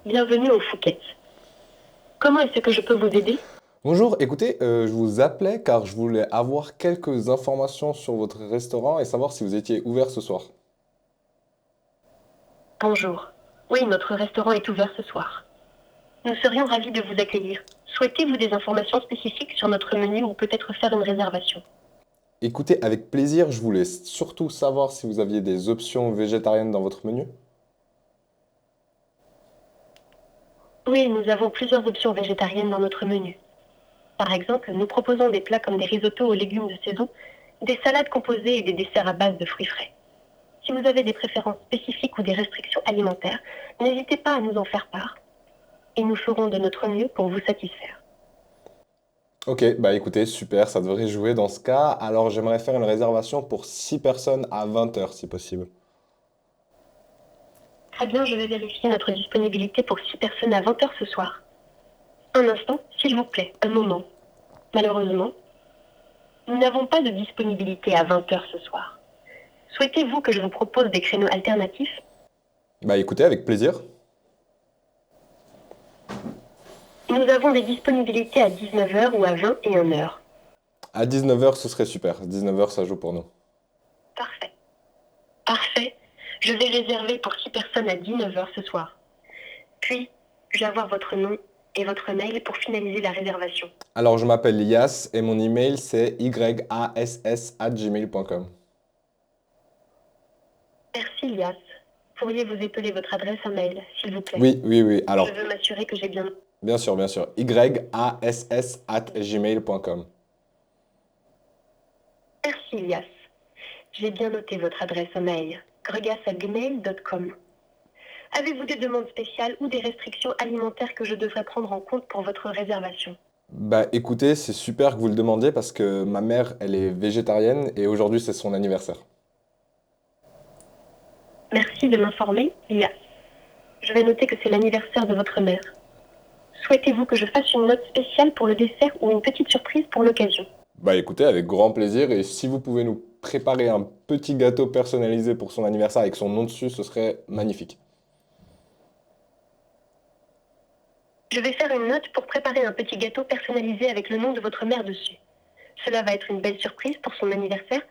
Bienvenue au Phuket. Comment est-ce que je peux vous aider? Bonjour, écoutez, je vous appelais car je voulais avoir quelques informations sur votre restaurant et savoir si vous étiez ouvert ce soir. Bonjour. Oui, notre restaurant est ouvert ce soir. Nous serions ravis de vous accueillir. Souhaitez-vous des informations spécifiques sur notre menu ou peut-être faire une réservation? Écoutez, avec plaisir, je voulais surtout savoir si vous aviez des options végétariennes dans votre menu. Oui, nous avons plusieurs options végétariennes dans notre menu. Par exemple, nous proposons des plats comme des risottos aux légumes de saison, des salades composées et des desserts à base de fruits frais. Si vous avez des préférences spécifiques ou des restrictions alimentaires, n'hésitez pas à nous en faire part et nous ferons de notre mieux pour vous satisfaire. Ok, bah écoutez, super, ça devrait jouer dans ce cas. Alors j'aimerais faire une réservation pour 6 personnes à 20 heures si possible. Très bien, je vais vérifier notre disponibilité pour 6 personnes à 20 heures ce soir. Un instant, s'il vous plaît, un moment. Malheureusement, nous n'avons pas de disponibilité à 20 heures ce soir. Souhaitez-vous que je vous propose des créneaux alternatifs? Bah écoutez, avec plaisir. Nous avons des disponibilités à 19 heures ou à 21 heures. À 19 heures, ce serait super. 19 heures, ça joue pour nous. Parfait. Parfait. Je vais réserver pour 6 personnes à 19 heures ce soir. Puis, je vais avoir votre nom et votre mail pour finaliser la réservation. Alors je m'appelle Yas et mon email c'est yass@gmail.com. Merci, Lias. Pourriez-vous épeler votre adresse en mail, s'il vous plaît? Oui, oui, oui. Je Alors veux m'assurer que j'ai bien. bien sûr, bien sûr. yass@gmail.com. Merci, Lias. J'ai bien noté votre adresse mail, gregas@gmail.com. Avez-vous des demandes spéciales ou des restrictions alimentaires que je devrais prendre en compte pour votre réservation? Bah écoutez, c'est super que vous le demandiez parce que ma mère, elle est végétarienne et aujourd'hui c'est son anniversaire. Merci de m'informer, Lias. Je vais noter que c'est l'anniversaire de votre mère. Souhaitez-vous que je fasse une note spéciale pour le dessert ou une petite surprise pour l'occasion? Bah écoutez, avec grand plaisir et si vous pouvez nous préparer un petit gâteau personnalisé pour son anniversaire avec son nom dessus, ce serait magnifique. Je vais faire une note pour préparer un petit gâteau personnalisé avec le nom de votre mère dessus. Cela va être une belle surprise pour son anniversaire.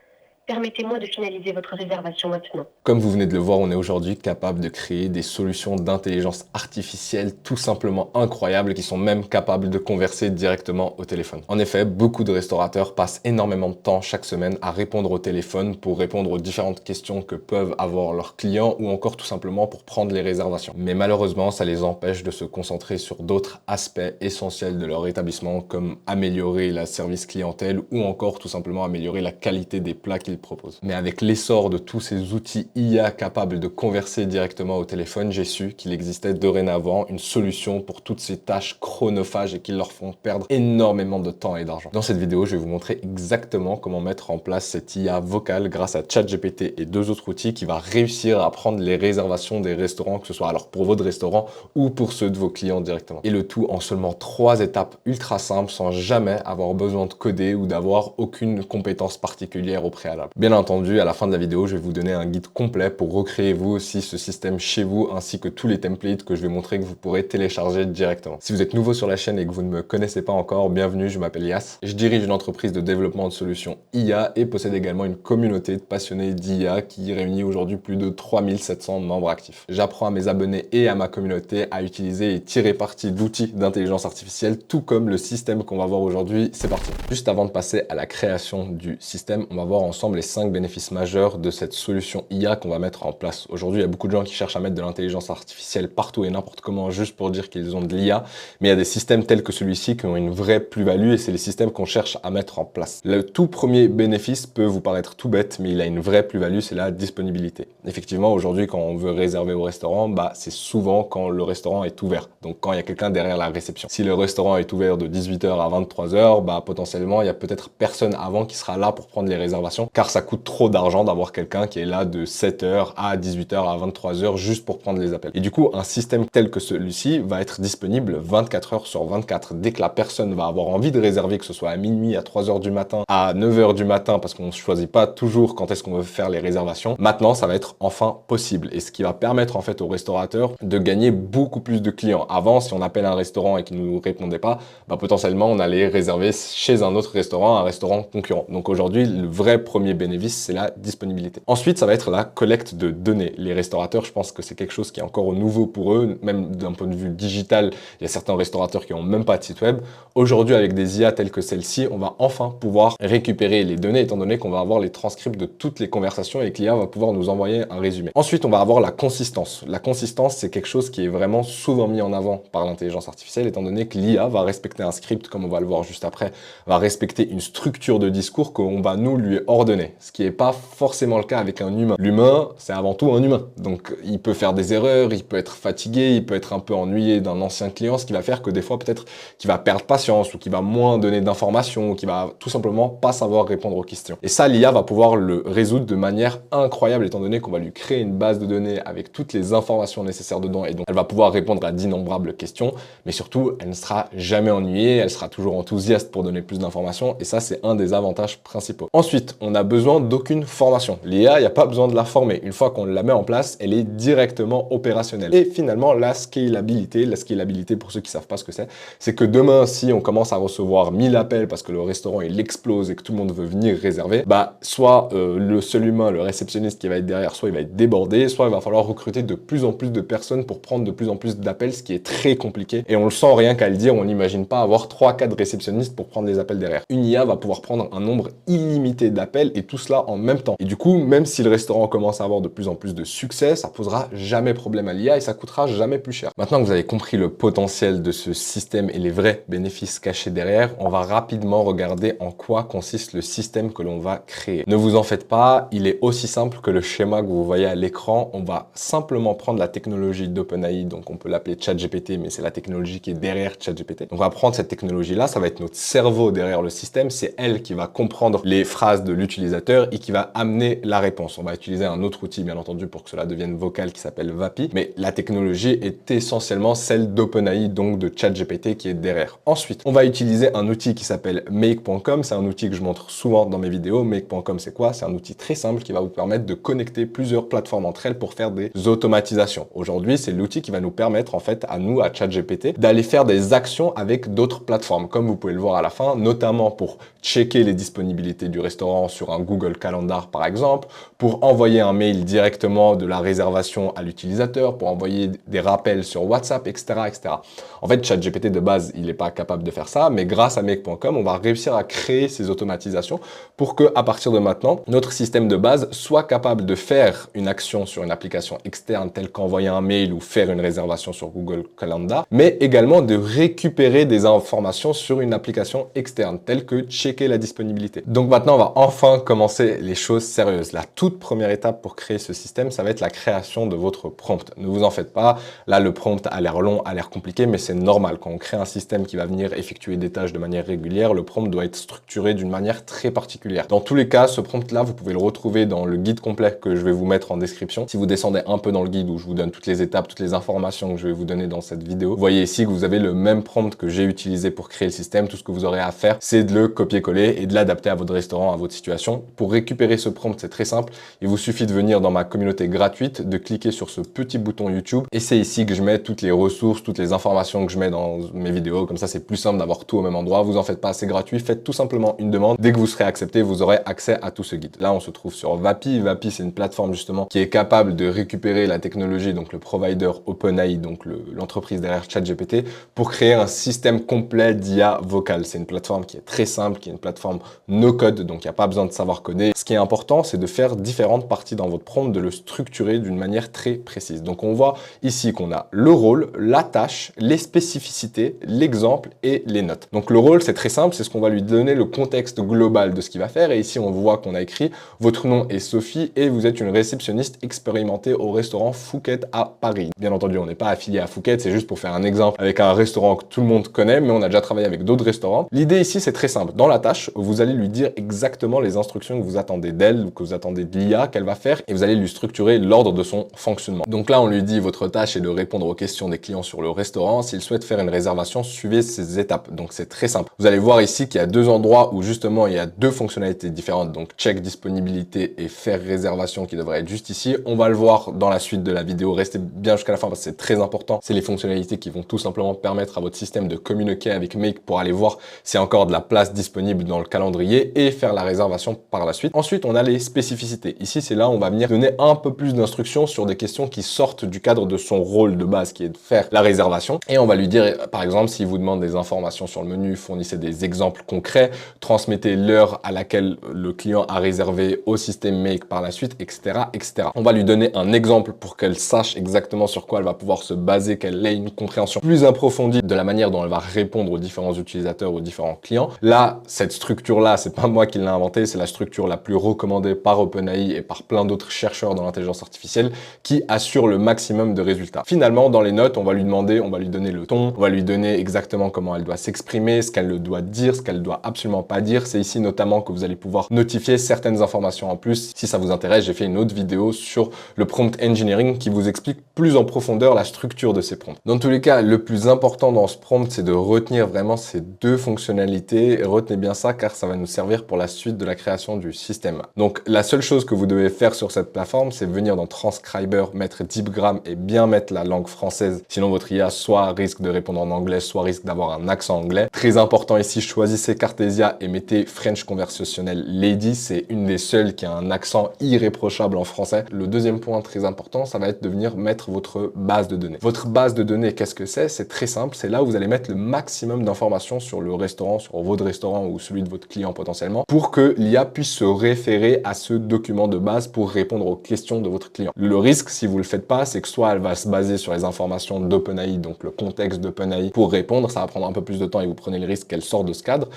Permettez-moi de finaliser votre réservation maintenant. Comme vous venez de le voir, on est aujourd'hui capable de créer des solutions d'intelligence artificielle tout simplement incroyables qui sont même capables de converser directement au téléphone. En effet, beaucoup de restaurateurs passent énormément de temps chaque semaine à répondre au téléphone pour répondre aux différentes questions que peuvent avoir leurs clients ou encore tout simplement pour prendre les réservations. Mais malheureusement, ça les empêche de se concentrer sur d'autres aspects essentiels de leur établissement comme améliorer la service clientèle ou encore tout simplement améliorer la qualité des plats qu'ils proposent. Mais avec l'essor de tous ces outils IA capables de converser directement au téléphone, j'ai su qu'il existait dorénavant une solution pour toutes ces tâches chronophages et qui leur font perdre énormément de temps et d'argent. Dans cette vidéo, je vais vous montrer exactement comment mettre en place cette IA vocale grâce à ChatGPT et deux autres outils qui va réussir à prendre les réservations des restaurants, que ce soit alors pour votre restaurant ou pour ceux de vos clients directement. Et le tout en seulement 3 étapes ultra simples sans jamais avoir besoin de coder ou d'avoir aucune compétence particulière au préalable. Bien entendu, à la fin de la vidéo, je vais vous donner un guide complet pour recréer vous aussi ce système chez vous ainsi que tous les templates que je vais montrer que vous pourrez télécharger directement. Si vous êtes nouveau sur la chaîne et que vous ne me connaissez pas encore, bienvenue, je m'appelle Yas. Je dirige une entreprise de développement de solutions IA et possède également une communauté de passionnés d'IA qui réunit aujourd'hui plus de 3700 membres actifs. J'apprends à mes abonnés et à ma communauté à utiliser et tirer parti d'outils d'intelligence artificielle, tout comme le système qu'on va voir aujourd'hui. C'est parti. Juste avant de passer à la création du système, on va voir ensemble les 5 bénéfices majeurs de cette solution IA qu'on va mettre en place. Aujourd'hui, il y a beaucoup de gens qui cherchent à mettre de l'intelligence artificielle partout et n'importe comment juste pour dire qu'ils ont de l'IA, mais il y a des systèmes tels que celui-ci qui ont une vraie plus-value et c'est les systèmes qu'on cherche à mettre en place. Le tout premier bénéfice peut vous paraître tout bête, mais il a une vraie plus-value, c'est la disponibilité. Effectivement, aujourd'hui, quand on veut réserver au restaurant, c'est souvent quand le restaurant est ouvert. Donc quand il y a quelqu'un derrière la réception. Si le restaurant est ouvert de 18 h à 23 h, potentiellement, il y a peut-être personne avant qui sera là pour prendre les réservations, car car ça coûte trop d'argent d'avoir quelqu'un qui est là de 7h à 18h à 23h juste pour prendre les appels. Et du coup, un système tel que celui-ci va être disponible 24 heures sur 24. Dès que la personne va avoir envie de réserver, que ce soit à minuit, à 3h du matin, à 9h du matin, parce qu'on ne choisit pas toujours quand est-ce qu'on veut faire les réservations, maintenant, ça va être enfin possible. Et ce qui va permettre en fait aux restaurateurs de gagner beaucoup plus de clients. Avant, si on appelle un restaurant et qu'il ne nous répondait pas, bah, potentiellement, on allait réserver chez un autre restaurant, un restaurant concurrent. Donc aujourd'hui, le vrai premier bénéfice, c'est la disponibilité. Ensuite, ça va être la collecte de données. Les restaurateurs, je pense que c'est quelque chose qui est encore nouveau pour eux, même d'un point de vue digital. Il y a certains restaurateurs qui n'ont même pas de site web. Aujourd'hui, avec des IA telles que celle-ci, on va enfin pouvoir récupérer les données, étant donné qu'on va avoir les transcripts de toutes les conversations et que l'IA va pouvoir nous envoyer un résumé. Ensuite, on va avoir la consistance. La consistance, c'est quelque chose qui est vraiment souvent mis en avant par l'intelligence artificielle, étant donné que l'IA va respecter un script, comme on va le voir juste après, va respecter une structure de discours qu'on va nous lui ordonner, ce qui n'est pas forcément le cas avec un humain. L'humain, c'est avant tout un humain, donc il peut faire des erreurs, il peut être fatigué, il peut être un peu ennuyé d'un ancien client, ce qui va faire que des fois peut-être qu'il va perdre patience ou qu'il va moins donner d'informations ou qu'il va tout simplement pas savoir répondre aux questions. Et ça, l'IA va pouvoir le résoudre de manière incroyable, étant donné qu'on va lui créer une base de données avec toutes les informations nécessaires dedans, et donc elle va pouvoir répondre à d'innombrables questions, mais surtout elle ne sera jamais ennuyée, elle sera toujours enthousiaste pour donner plus d'informations, et ça c'est un des avantages principaux. Ensuite, on n'a besoin d'aucune formation. L'IA, il n'y a pas besoin de la former. Une fois qu'on la met en place, elle est directement opérationnelle. Et finalement, la scalabilité pour ceux qui savent pas ce que c'est que demain, si on commence à recevoir 1000 appels parce que le restaurant il explose et que tout le monde veut venir réserver, bah soit le seul humain, le réceptionniste qui va être derrière, soit il va être débordé, soit il va falloir recruter de plus en plus de personnes pour prendre de plus en plus d'appels, ce qui est très compliqué. Et on le sent rien qu'à le dire, on n'imagine pas avoir 3-4 réceptionnistes pour prendre les appels derrière. Une IA va pouvoir prendre un nombre illimité d'appels et tout cela en même temps. Et du coup, même si le restaurant commence à avoir de plus en plus de succès, ça posera jamais problème à l'IA et ça coûtera jamais plus cher. Maintenant que vous avez compris le potentiel de ce système et les vrais bénéfices cachés derrière, on va rapidement regarder en quoi consiste le système que l'on va créer. Ne vous en faites pas, il est aussi simple que le schéma que vous voyez à l'écran. On va simplement prendre la technologie d'OpenAI, donc on peut l'appeler ChatGPT, mais c'est la technologie qui est derrière ChatGPT. Donc on va prendre cette technologie-là, ça va être notre cerveau derrière le système, c'est elle qui va comprendre les phrases de l'utilisateur et qui va amener la réponse. On va utiliser un autre outil, bien entendu, pour que cela devienne vocal qui s'appelle Vapi, mais la technologie est essentiellement celle d'OpenAI, donc de ChatGPT qui est derrière. Ensuite, on va utiliser un outil qui s'appelle Make.com, c'est un outil que je montre souvent dans mes vidéos. Make.com, c'est quoi? C'est un outil très simple qui va vous permettre de connecter plusieurs plateformes entre elles pour faire des automatisations. Aujourd'hui, c'est l'outil qui va nous permettre, en fait, à nous, à ChatGPT, d'aller faire des actions avec d'autres plateformes, comme vous pouvez le voir à la fin, notamment pour checker les disponibilités du restaurant sur un Google Calendar, par exemple, pour envoyer un mail directement de la réservation à l'utilisateur, pour envoyer des rappels sur WhatsApp, etc., etc. En fait, ChatGPT de base, il n'est pas capable de faire ça, mais grâce à Make.com, on va réussir à créer ces automatisations pour que, à partir de maintenant, notre système de base soit capable de faire une action sur une application externe telle qu'envoyer un mail ou faire une réservation sur Google Calendar, mais également de récupérer des informations sur une application externe telle que checker la disponibilité. Donc maintenant, on va enfin commencer les choses sérieuses. La toute première étape pour créer ce système, ça va être la création de votre prompt. Ne vous en faites pas. Là, le prompt a l'air long, a l'air compliqué, mais c'est normal. Quand on crée un système qui va venir effectuer des tâches de manière régulière, le prompt doit être structuré d'une manière très particulière. Dans tous les cas, ce prompt-là, vous pouvez le retrouver dans le guide complet que je vais vous mettre en description. Si vous descendez un peu dans le guide où je vous donne toutes les étapes, toutes les informations que je vais vous donner dans cette vidéo, vous voyez ici que vous avez le même prompt que j'ai utilisé pour créer le système. Tout ce que vous aurez à faire, c'est de le copier-coller et de l'adapter à votre restaurant, à votre situation. Pour récupérer ce prompt, c'est très simple. Il vous suffit de venir dans ma communauté gratuite, de cliquer sur ce petit bouton YouTube et c'est ici que je mets toutes les ressources, toutes les informations que je mets dans mes vidéos. Comme ça, c'est plus simple d'avoir tout au même endroit. Vous en faites pas, c'est gratuit. Faites tout simplement une demande. Dès que vous serez accepté, vous aurez accès à tout ce guide. Là, on se trouve sur Vapi. Vapi, c'est une plateforme justement qui est capable de récupérer la technologie, donc le provider OpenAI, donc l'entreprise derrière ChatGPT, pour créer un système complet d'IA vocale. C'est une plateforme qui est très simple, qui est une plateforme no code, donc il n'y a pas besoin de savoir coder. Ce qui est important, c'est de faire différentes parties dans votre prompt, de le structurer d'une manière très précise. Donc on voit ici qu'on a le rôle, la tâche, les spécificités, l'exemple et les notes. Donc le rôle, c'est très simple, c'est ce qu'on va lui donner le contexte global de ce qu'il va faire. Et ici, on voit qu'on a écrit « Votre nom est Sophie et vous êtes une réceptionniste expérimentée au restaurant Fouquet à Paris. » Bien entendu, on n'est pas affilié à Fouquet, c'est juste pour faire un exemple avec un restaurant que tout le monde connaît, mais on a déjà travaillé avec d'autres restaurants. L'idée ici, c'est très simple. Dans la tâche, vous allez lui dire exactement les instructions instructions que vous attendez d'elle ou que vous attendez de l'IA qu'elle va faire et vous allez lui structurer l'ordre de son fonctionnement. Donc là, on lui dit votre tâche est de répondre aux questions des clients sur le restaurant. S'il souhaite faire une réservation, suivez ces étapes. Donc c'est très simple. Vous allez voir ici qu'il y a deux endroits où justement il y a deux fonctionnalités différentes. Donc check disponibilité et faire réservation qui devrait être juste ici. On va le voir dans la suite de la vidéo. Restez bien jusqu'à la fin parce que c'est très important. C'est les fonctionnalités qui vont tout simplement permettre à votre système de communiquer avec Make pour aller voir s'il y a encore de la place disponible dans le calendrier et faire la réservation par la suite. Ensuite, on a les spécificités. Ici, c'est là où on va venir donner un peu plus d'instructions sur des questions qui sortent du cadre de son rôle de base qui est de faire la réservation. Et on va lui dire, par exemple, s'il vous demande des informations sur le menu, fournissez des exemples concrets, transmettez l'heure à laquelle le client a réservé au système Make par la suite, etc., etc. On va lui donner un exemple pour qu'elle sache exactement sur quoi elle va pouvoir se baser, qu'elle ait une compréhension plus approfondie de la manière dont elle va répondre aux différents utilisateurs, aux différents clients. Là, cette structure-là, c'est pas moi qui l'ai inventée, c'est la structure la plus recommandée par OpenAI et par plein d'autres chercheurs dans l'intelligence artificielle qui assure le maximum de résultats. Finalement, dans les notes, on va lui demander, on va lui donner le ton, on va lui donner exactement comment elle doit s'exprimer, ce qu'elle doit dire, ce qu'elle doit absolument pas dire. C'est ici notamment que vous allez pouvoir notifier certaines informations en plus. Si ça vous intéresse, j'ai fait une autre vidéo sur le prompt engineering qui vous explique plus en profondeur la structure de ces prompts. Dans tous les cas, le plus important dans ce prompt, c'est de retenir vraiment ces deux fonctionnalités. Retenez bien ça car ça va nous servir pour la suite de la création du système. Donc la seule chose que vous devez faire sur cette plateforme, c'est venir dans Transcriber, mettre DeepGram et bien mettre la langue française. Sinon votre IA soit risque de répondre en anglais, soit risque d'avoir un accent anglais. Très important ici, choisissez Cartesia et mettez French Conversationnel Lady. C'est une des seules qui a un accent irréprochable en français. Le deuxième point très important, ça va être de venir mettre votre base de données. Votre base de données, qu'est-ce que c'est? C'est très simple, c'est là où vous allez mettre le maximum d'informations sur le restaurant, sur votre restaurant ou celui de votre client potentiellement, pour que l'IA puisse se référer à ce document de base pour répondre aux questions de votre client. Le risque, si vous le faites pas, c'est que soit elle va se baser sur les informations d'OpenAI, donc le contexte d'OpenAI pour répondre, ça va prendre un peu plus de temps et vous prenez le risque qu'elle sorte de ce cadre.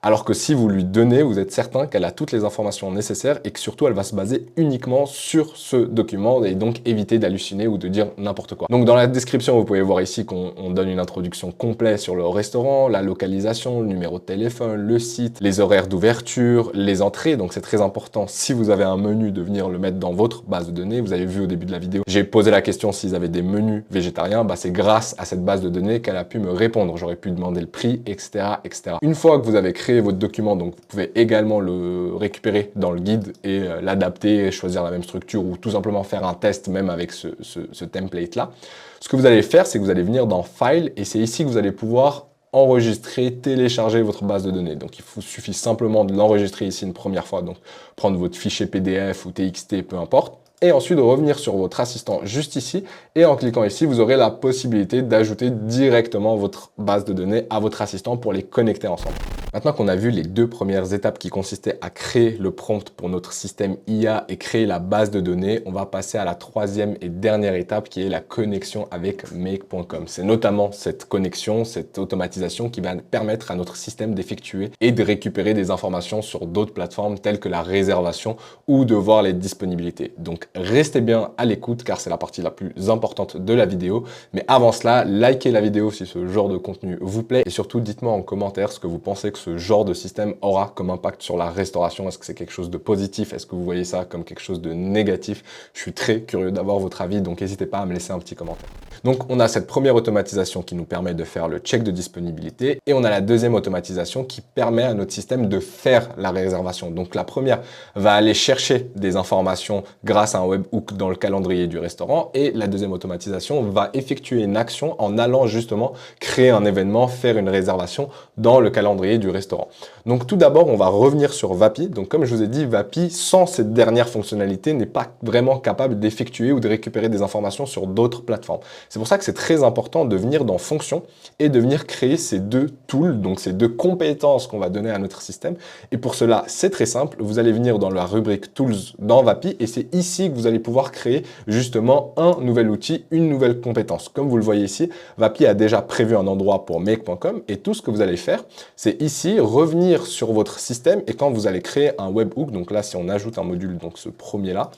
Alors que si vous lui donnez, vous êtes certain qu'elle a toutes les informations nécessaires et que surtout elle va se baser uniquement sur ce document et donc éviter d'halluciner ou de dire n'importe quoi. Donc dans la description, vous pouvez voir ici qu'on donne une introduction complète sur le restaurant, la localisation, le numéro de téléphone, le site, les horaires d'ouverture, les entrées. Donc c'est très important si vous avez un menu de venir le mettre dans votre base de données. Vous avez vu au début de la vidéo, j'ai posé la question s'ils avaient des menus végétariens. Bah, c'est grâce à cette base de données qu'elle a pu me répondre. J'aurais pu demander le prix, etc., etc. Une fois que vous avez créé votre document, donc vous pouvez également le récupérer dans le guide et l'adapter, choisir la même structure ou tout simplement faire un test même avec ce template là. Ce que vous allez faire, c'est que vous allez venir dans File et c'est ici que vous allez pouvoir enregistrer, télécharger votre base de données. Donc il vous suffit simplement de l'enregistrer ici une première fois, donc prendre votre fichier PDF ou TXT, peu importe, et ensuite revenir sur votre assistant juste ici et en cliquant ici, vous aurez la possibilité d'ajouter directement votre base de données à votre assistant pour les connecter ensemble. Maintenant qu'on a vu les deux premières étapes qui consistaient à créer le prompt pour notre système IA et créer la base de données, on va passer à la troisième et dernière étape qui est la connexion avec Make.com. C'est notamment cette connexion, cette automatisation qui va permettre à notre système d'effectuer et de récupérer des informations sur d'autres plateformes telles que la réservation ou de voir les disponibilités. Donc restez bien à l'écoute car c'est la partie la plus importante de la vidéo. Mais avant cela, likez la vidéo si ce genre de contenu vous plaît et surtout dites-moi en commentaire ce que vous pensez que ce genre de système aura comme impact sur la restauration. Est-ce que c'est quelque chose de positif? Est-ce que vous voyez ça comme quelque chose de négatif? Je suis très curieux d'avoir votre avis, donc n'hésitez pas à me laisser un petit commentaire. Donc on a cette première automatisation qui nous permet de faire le check de disponibilité et on a la deuxième automatisation qui permet à notre système de faire la réservation. Donc la première va aller chercher des informations grâce à un webhook dans le calendrier du restaurant et la deuxième automatisation va effectuer une action en allant justement créer un événement, faire une réservation dans le calendrier du restaurant. Donc tout d'abord, on va revenir sur Vapi. Donc comme je vous ai dit, Vapi, sans cette dernière fonctionnalité, n'est pas vraiment capable d'effectuer ou de récupérer des informations sur d'autres plateformes. C'est pour ça que c'est très important de venir dans Fonctions et de venir créer ces deux tools, donc ces deux compétences qu'on va donner à notre système. Et pour cela, c'est très simple. Vous allez venir dans la rubrique Tools dans Vapi et c'est ici que vous allez pouvoir créer justement un nouvel outil, une nouvelle compétence. Comme vous le voyez ici, Vapi a déjà prévu un endroit pour Make.com et tout ce que vous allez faire, c'est ici revenir sur votre système et quand vous allez créer un webhook, donc là si on ajoute un module, donc ce premier là,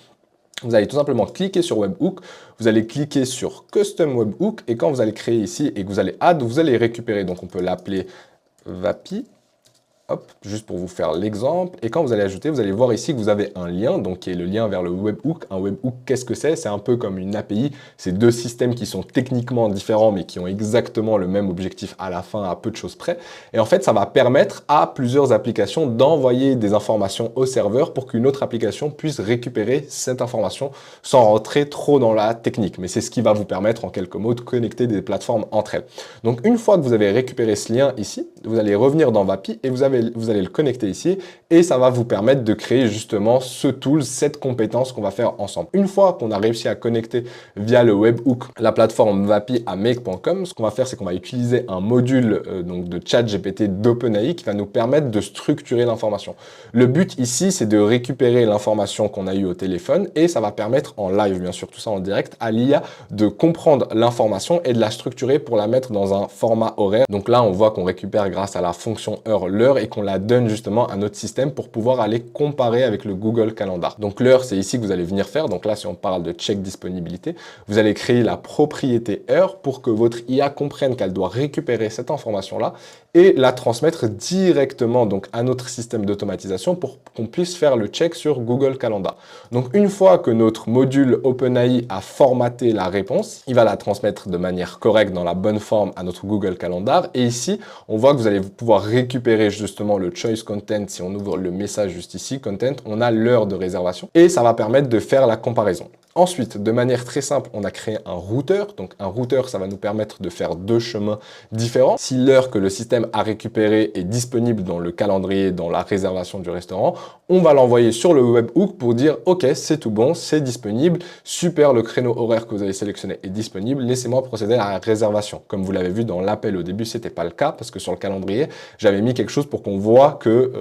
vous allez tout simplement cliquer sur Webhook, vous allez cliquer sur Custom Webhook et quand vous allez créer ici et que vous allez add, vous allez récupérer, donc on peut l'appeler Vapi Hop, juste pour vous faire l'exemple. Et quand vous allez ajouter, vous allez voir ici que vous avez un lien, donc qui est le lien vers le webhook. Un webhook, qu'est-ce que c'est? C'est un peu comme une API. C'est deux systèmes qui sont techniquement différents, mais qui ont exactement le même objectif à la fin, à peu de choses près. Et en fait, ça va permettre à plusieurs applications d'envoyer des informations au serveur pour qu'une autre application puisse récupérer cette information sans rentrer trop dans la technique. Mais c'est ce qui va vous permettre, en quelques mots, de connecter des plateformes entre elles. Donc, une fois que vous avez récupéré ce lien ici, vous allez revenir dans Vapi et vous allez le connecter ici et ça va vous permettre de créer justement ce tool, cette compétence qu'on va faire ensemble. Une fois qu'on a réussi à connecter via le webhook la plateforme Vapi à make.com, ce qu'on va faire, c'est qu'on va utiliser un module donc de ChatGPT d'OpenAI qui va nous permettre de structurer l'information. Le but ici, c'est de récupérer l'information qu'on a eue au téléphone et ça va permettre en live, bien sûr, tout ça en direct, à l'IA de comprendre l'information et de la structurer pour la mettre dans un format horaire. Donc là, on voit qu'on récupère grâce à la fonction heure l'heure et qu'on la donne justement à notre système pour pouvoir aller comparer avec le Google Calendar. Donc l'heure, c'est ici que vous allez venir faire. Donc là, si on parle de check disponibilité, vous allez créer la propriété heure pour que votre IA comprenne qu'elle doit récupérer cette information-là et la transmettre directement donc à notre système d'automatisation pour qu'on puisse faire le check sur Google Calendar. Donc une fois que notre module OpenAI a formaté la réponse, il va la transmettre de manière correcte dans la bonne forme à notre Google Calendar. Et ici, on voit que vous allez pouvoir récupérer justement le choice content. Si on ouvre le message juste ici, content, on a l'heure de réservation et ça va permettre de faire la comparaison. Ensuite, de manière très simple, on a créé un routeur. Donc un routeur, ça va nous permettre de faire deux chemins différents. Si l'heure que le système a récupérée est disponible dans le calendrier, dans la réservation du restaurant, on va l'envoyer sur le webhook pour dire « Ok, c'est tout bon, c'est disponible. Super, le créneau horaire que vous avez sélectionné est disponible. Laissez-moi procéder à la réservation. » Comme vous l'avez vu dans l'appel au début, c'était pas le cas parce que sur le calendrier, j'avais mis quelque chose pour qu'on voit que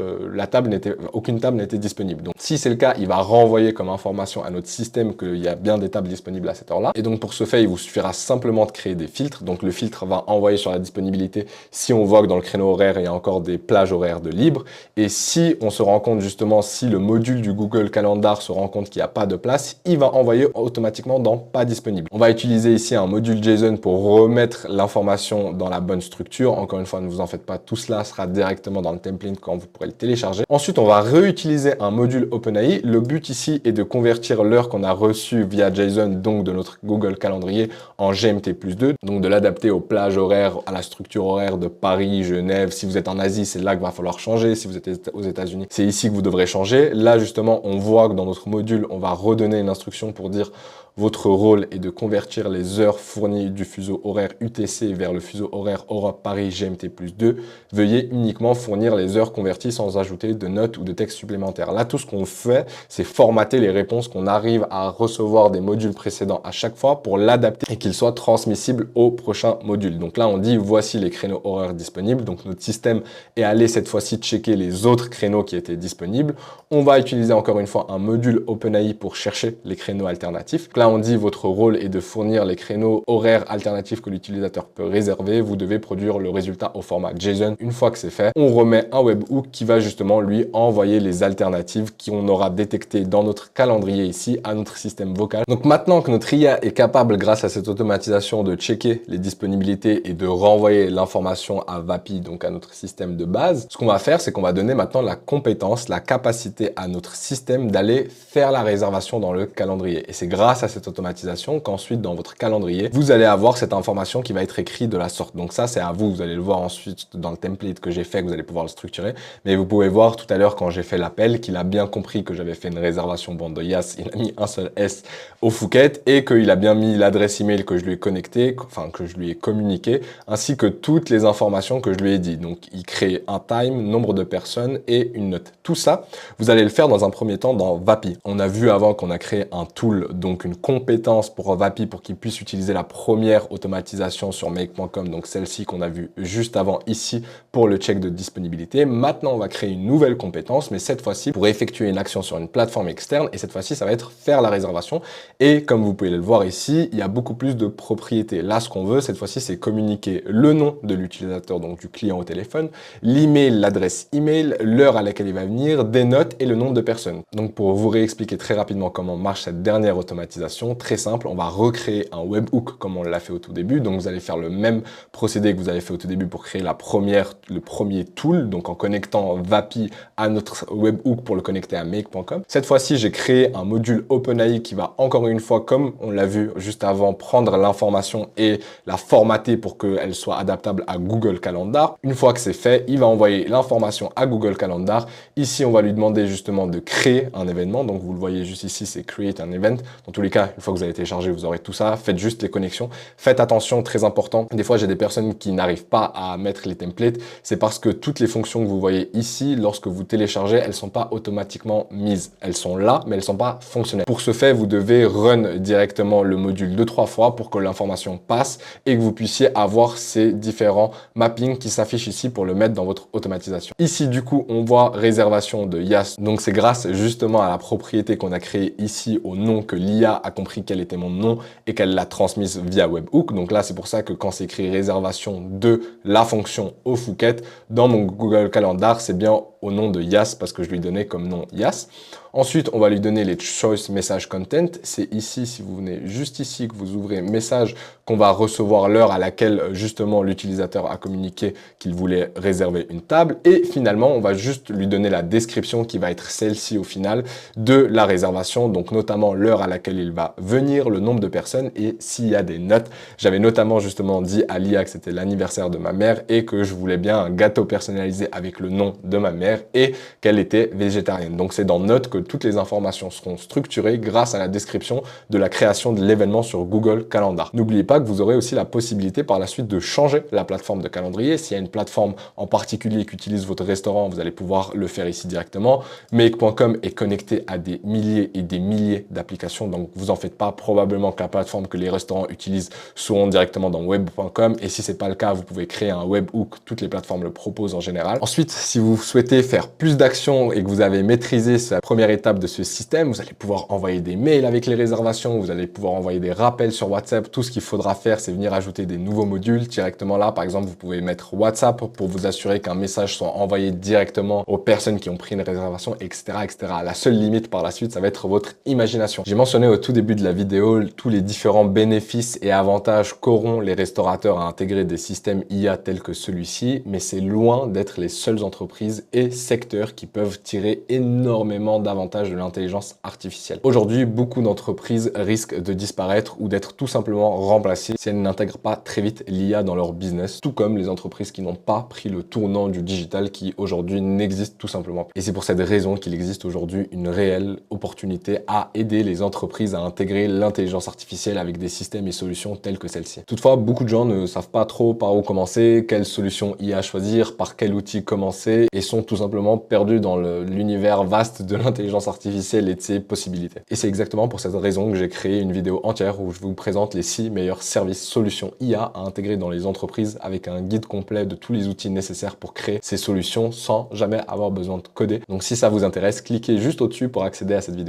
aucune table n'était disponible. Donc si c'est le cas, il va renvoyer comme information à notre système qu'il y a bien des tables disponibles à cette heure-là. Et donc pour ce fait, il vous suffira simplement de créer des filtres. Donc le filtre va envoyer sur la disponibilité si on voit que dans le créneau horaire, il y a encore des plages horaires de libre. Et si on se rend compte justement, si le module du Google Calendar se rend compte qu'il n'y a pas de place, il va envoyer automatiquement dans pas disponible. On va utiliser ici un module JSON pour remettre l'information dans la bonne structure. Encore une fois, ne vous en faites pas, tout cela sera directement dans le template quand vous pourrez le télécharger. Ensuite, on va réutiliser un module OpenAI. Le but ici est de convertir l'heure qu'on a reçue via JSON, donc de notre Google Calendrier, en GMT+2, donc de l'adapter aux plages horaires, à la structure horaire de Paris, Genève. Si vous êtes en Asie, c'est là qu'il va falloir changer. Si vous êtes aux États-Unis, c'est ici que vous devrez changer. Là, justement, on voit que dans notre module, on va redonner une instruction pour dire votre rôle est de convertir les heures fournies du fuseau horaire UTC vers le fuseau horaire Europe-Paris GMT+2. Veuillez uniquement fournir les heures converties sans ajouter de notes ou de texte supplémentaires. Là, tout ce qu'on fait, c'est formater les réponses qu'on arrive à recevoir des modules précédents à chaque fois pour l'adapter et qu'il soit transmissible au prochain module. Donc là, on dit voici les créneaux horaires disponibles. Donc notre système est allé cette fois-ci checker les autres créneaux qui étaient disponibles. On va utiliser encore une fois un module OpenAI pour chercher les créneaux alternatifs. Là, on dit votre rôle est de fournir les créneaux horaires alternatifs que l'utilisateur peut réserver. Vous devez produire le résultat au format JSON. Une fois que c'est fait, on remet un webhook qui va justement lui envoyer les alternatives qu'on aura détectées dans notre calendrier ici à notre système vocal. Donc maintenant que notre IA est capable, grâce à cette automatisation, de checker les disponibilités et de renvoyer l'information à Vapi, donc à notre système de base, ce qu'on va faire, c'est qu'on va donner maintenant la compétence, la capacité à notre système d'aller faire la réservation dans le calendrier. Et c'est grâce à cette automatisation qu'ensuite, dans votre calendrier, vous allez avoir cette information qui va être écrite de la sorte. Donc ça, c'est à vous. Vous allez le voir ensuite dans le template que j'ai fait, que vous allez pouvoir le structurer. Mais vous pouvez voir tout à l'heure quand j'ai fait l'appel qu'il a bien compris que j'avais fait une réservation bande de Yas. Il a mis un seul S au Phuket et qu'il a bien mis l'adresse email que je lui ai connectée, enfin que je lui ai communiqué, ainsi que toutes les informations que je lui ai dit. Donc, il crée un time, nombre de personnes et une note. Tout ça, vous allez le faire dans un premier temps dans Vapi. On a vu avant qu'on a créé un tool, donc une compétence pour Vapi pour qu'il puisse utiliser la première automatisation sur make.com, donc celle-ci qu'on a vue juste avant ici pour le check de disponibilité. Maintenant, on va créer une nouvelle compétence, mais cette fois-ci pour effectuer une action sur une plateforme externe et cette fois-ci, ça va être faire la réservation. Et comme vous pouvez le voir ici, il y a beaucoup plus de propriétés. Là, ce qu'on veut cette fois-ci, c'est communiquer le nom de l'utilisateur, donc du client au téléphone, l'email, l'adresse email, l'heure à laquelle il va venir, des notes et le nombre de personnes. Donc pour vous réexpliquer très rapidement comment marche cette dernière automatisation, l'automatisation, très simple, on va recréer un webhook comme on l'a fait au tout début. Donc vous allez faire le même procédé que vous avez fait au tout début pour créer le premier tool, donc en connectant Vapi à notre webhook pour le connecter à make.com. Cette fois-ci, j'ai créé un module OpenAI qui va encore une fois, comme on l'a vu juste avant, prendre l'information et la formater pour qu'elle soit adaptable à Google Calendar. Une fois que c'est fait, il va envoyer l'information à Google Calendar. Ici, on va lui demander justement de créer un événement. Donc, vous le voyez juste ici, c'est Create an Event. Dans tous les cas, une fois que vous avez téléchargé, vous aurez tout ça. Faites juste les connexions. Faites attention, très important. Des fois, j'ai des personnes qui n'arrivent pas à mettre les templates. C'est parce que toutes les fonctions que vous voyez ici, lorsque vous téléchargez, elles sont pas automatiquement mises. Elles sont là, mais elles sont pas fonctionnelles. Pour ce fait, vous devez run directement le module 2-3 fois pour que l'information passe et que vous puissiez avoir ces différents mappings qui s'affichent ici pour le mettre dans votre automatisation. Ici, du coup, on voit réservation de Yas. Donc, c'est grâce justement à la propriété qu'on a créée ici au nom que l'IA a compris quel était mon nom et qu'elle l'a transmise via webhook. Donc là, c'est pour ça que quand c'est écrit réservation de la fonction au Phuket, dans mon Google Calendar, c'est bien au nom de Yas parce que je lui donnais comme nom Yas. Ensuite, on va lui donner les choice message content. C'est ici, si vous venez juste ici, que vous ouvrez message, qu'on va recevoir l'heure à laquelle justement l'utilisateur a communiqué qu'il voulait réserver une table. Et finalement, on va juste lui donner la description qui va être celle-ci au final de la réservation. Donc notamment l'heure à laquelle il va venir, le nombre de personnes et s'il y a des notes. J'avais notamment justement dit à l'IA que c'était l'anniversaire de ma mère et que je voulais bien un gâteau personnalisé avec le nom de ma mère et qu'elle était végétarienne. Donc c'est dans notes que toutes les informations seront structurées grâce à la description de la création de l'événement sur Google Calendar. N'oubliez pas que vous aurez aussi la possibilité par la suite de changer la plateforme de calendrier. S'il y a une plateforme en particulier qu'utilise votre restaurant, vous allez pouvoir le faire ici directement. Make.com est connecté à des milliers et des milliers d'applications, donc vous en faites pas. Probablement que la plateforme que les restaurants utilisent seront directement dans web.com et si c'est pas le cas, vous pouvez créer un webhook. Toutes les plateformes le proposent en général. Ensuite, si vous souhaitez faire plus d'actions et que vous avez maîtrisé sa première étape de ce système, vous allez pouvoir envoyer des mails avec les réservations, vous allez pouvoir envoyer des rappels sur WhatsApp. Tout ce qu'il faudra faire, c'est venir ajouter des nouveaux modules directement là. Par exemple, vous pouvez mettre WhatsApp pour vous assurer qu'un message soit envoyé directement aux personnes qui ont pris une réservation, etc., etc. La seule limite par la suite, ça va être votre imagination. J'ai mentionné au tout début de la vidéo tous les différents bénéfices et avantages qu'auront les restaurateurs à intégrer des systèmes IA tels que celui-ci, mais c'est loin d'être les seules entreprises et secteurs qui peuvent tirer énormément d'avantages de l'intelligence artificielle. Aujourd'hui, beaucoup d'entreprises risquent de disparaître ou d'être tout simplement remplacées si elles n'intègrent pas très vite l'IA dans leur business, tout comme les entreprises qui n'ont pas pris le tournant du digital qui aujourd'hui n'existe tout simplement plus. Et c'est pour cette raison qu'il existe aujourd'hui une réelle opportunité à aider les entreprises à intégrer l'intelligence artificielle avec des systèmes et solutions tels que celle-ci. Toutefois, beaucoup de gens ne savent pas trop par où commencer, quelle solution IA choisir, par quel outil commencer et sont tout simplement perdus dans l'univers vaste de l'intelligence artificielle et de ses possibilités. Et c'est exactement pour cette raison que j'ai créé une vidéo entière où je vous présente les 6 meilleurs services solutions IA à intégrer dans les entreprises avec un guide complet de tous les outils nécessaires pour créer ces solutions sans jamais avoir besoin de coder. Donc si ça vous intéresse, cliquez juste au-dessus pour accéder à cette vidéo.